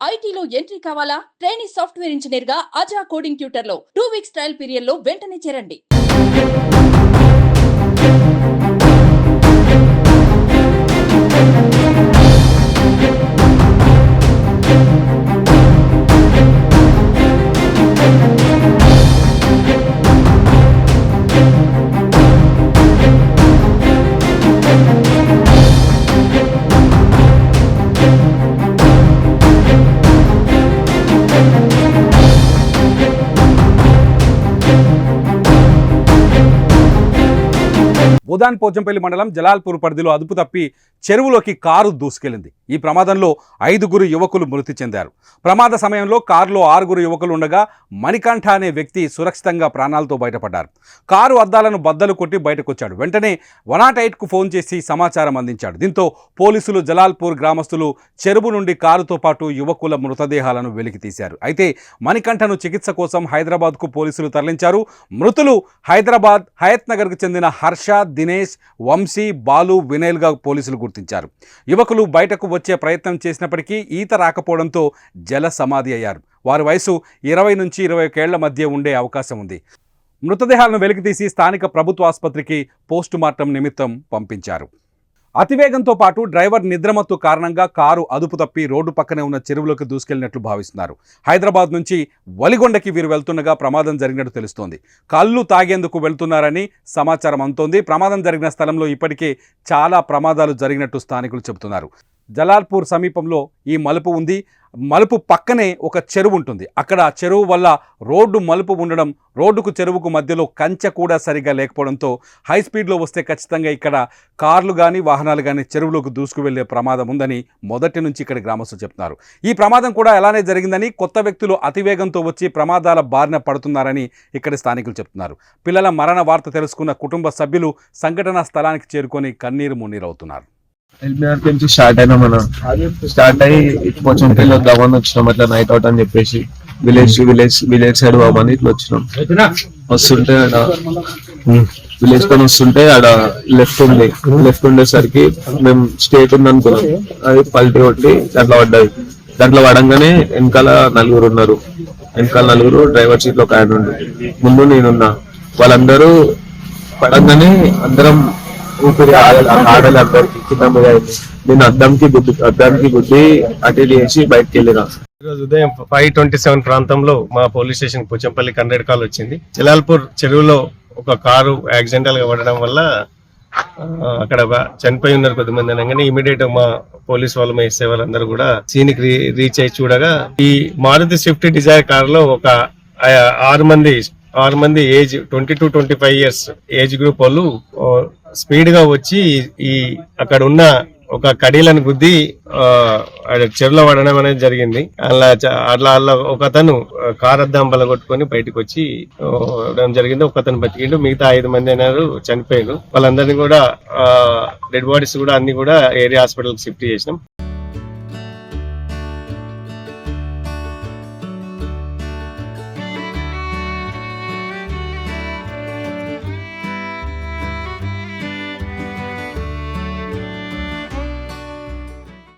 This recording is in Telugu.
ఐటీలో ఎంట్రీ కావాలా? ట్రైనీ సాఫ్ట్వేర్ ఇంజనీర్ గా అజా కోడింగ్ ట్యూటర్ లో 2 వీక్స్ ట్రయల్ పీరియడ్ లో వెంటనే చేరండి. ఉదాన్ పోచంపల్లి మండలం జలాల్పూర్ పరిధిలో అదుపు తప్పి చెరువులోకి కారు దూసుకెళ్లింది. ఈ ప్రమాదంలో 5 యువకులు మృతి చెందారు. ప్రమాద సమయంలో కారులో 6 యువకులు ఉండగా మణికంఠ అనే వ్యక్తి సురక్షితంగా ప్రాణాలతో బయటపడ్డారు. కారు అద్దాలను బద్దలు కొట్టి బయటకొచ్చాడు. వెంటనే 108కు ఫోన్ చేసి సమాచారం అందించాడు. దీంతో పోలీసులు, జలాల్పూర్ గ్రామస్తులు చెరువు నుండి కారుతో పాటు యువకుల మృతదేహాలను వెలికి తీశారు. అయితే మణికంఠను చికిత్స కోసం హైదరాబాద్కు పోలీసులు తరలించారు. మృతులు హైదరాబాద్ హయత్ నగర్కు చెందిన హర్ష, దినేష్, వంశీ, బాలు, వినయల్గా పోలీసులు గుర్తించారు. యువకులు బయటకు వచ్చే ప్రయత్నం చేసినప్పటికీ ఈత రాకపోవడంతో జల సమాధి అయ్యారు. వారి వయసు 20 నుంచి 21 ఏళ్ల మధ్య ఉండే అవకాశం ఉంది. మృతదేహాలను వెలికితీసి స్థానిక ప్రభుత్వ ఆసుపత్రికి పోస్టుమార్టం నిమిత్తం పంపించారు. అతివేగంతో పాటు డ్రైవర్ నిద్రమత్తు కారణంగా కారు అదుపు తప్పి రోడ్డు పక్కనే ఉన్న చెరువులోకి దూసుకెళ్లినట్లు భావిస్తున్నారు. హైదరాబాద్ నుంచి వలిగొండకి వీరు వెళ్తుండగా ప్రమాదం జరిగినట్టు తెలుస్తోంది. కళ్ళు తాగేందుకు వెళ్తున్నారని సమాచారం అందుతోంది. ప్రమాదం జరిగిన స్థలంలో ఇప్పటికే చాలా ప్రమాదాలు జరిగినట్టు స్థానికులు చెబుతున్నారు. జలాల్పూర్ సమీపంలో ఈ మలుపు ఉంది. మలుపు పక్కనే ఒక చెరువు ఉంటుంది. అక్కడ చెరువు వల్ల రోడ్డు మలుపు ఉండడం, రోడ్డుకు చెరువుకు మధ్యలో కంచె కూడా సరిగా లేకపోవడంతో హై స్పీడ్లో వస్తే ఖచ్చితంగా ఇక్కడ కార్లు కానీ వాహనాలు కానీ చెరువులోకి దూసుకు వెళ్లే ప్రమాదం ఉందని మొదటి నుంచి ఇక్కడ గ్రామస్తులు చెప్తున్నారు. ఈ ప్రమాదం కూడా అలానే జరిగిందని, కొత్త వ్యక్తులు అతివేగంతో వచ్చి ప్రమాదాల బారిన పడుతున్నారని ఇక్కడ స్థానికులు చెప్తున్నారు. పిల్లల మరణ వార్త తెలుసుకున్న కుటుంబ సభ్యులు సంఘటనా స్థలానికి చేరుకొని కన్నీరు మున్నీరవుతున్నారు. ఎల్బీఆర్ నుంచి స్టార్ట్ అయినా స్టార్ట్ అయ్యి కొంచెం పిల్లలు వద్దామని వచ్చినాం. అట్లా నైట్ అవుట్ అని చెప్పేసి విలేజ్ సైడ్ పోమని ఇట్లా వచ్చినాం. వస్తుంటే ఆడ విలేజ్ తో వస్తుంటే ఆడ లెఫ్ట్ ఉండేసరికి మేము స్టేట్ ఉంది అనుకున్నాం. అది పల్టీ కొట్టి దాంట్లో పడ్డది. దాంట్లో పడంగానే వెనకాల 4 ఉన్నారు. వెనకాల 4, డ్రైవర్ సీట్ లో ఒక ఆయన ఉండి, ముందు నేనున్నా. వాళ్ళందరూ పడంగానే అందరం ఊపిరి ఆడలు అందరికి కింద మీద అయింది. నేను అద్దంకి గుద్ది అటు చేసి బయటకు వెళ్ళినా. ఈరోజు ఉదయం 5:27 ప్రాంతంలో మా పోలీస్ స్టేషన్ పోచంపల్లి కండ్రెడ్ కాల్ వచ్చింది. జలాల్పూర్ చెరువులో ఒక కారు యాక్సిడెంటల్ గా పడడం వల్ల అక్కడ చనిపోయి ఉన్నారు కొద్దిమంది అనగానే ఇమీడియట్ మా పోలీస్ వాళ్ళు, మా ఎస్ఐ వాళ్ళందరూ కూడా సీన్ కి రీచ్ అయ్యి చూడగా ఈ మారుతి స్విఫ్ట్ డిజైర్ కార్ లో ఒక 6 మంది ఏజ్ 22-25 ఇయర్స్ ఏజ్ గ్రూప్ వాళ్ళు స్పీడ్ గా వచ్చి ఈ అక్కడ ఉన్న ఒక కడీలను గుద్ది చెరువులో పడడం అనేది జరిగింది. అట్లా ఒక అతను కార్ అద్దం బలగొట్టుకొని బయటకు వచ్చి జరిగింది. ఒక అతను బతికిండు, మిగతా 5 మంది అయినారు చనిపోయారు. వాళ్ళందరినీ కూడా డెడ్ బాడీస్ కూడా అన్ని కూడా ఏరియా హాస్పిటల్ కి షిఫ్ట్ చేసినాం.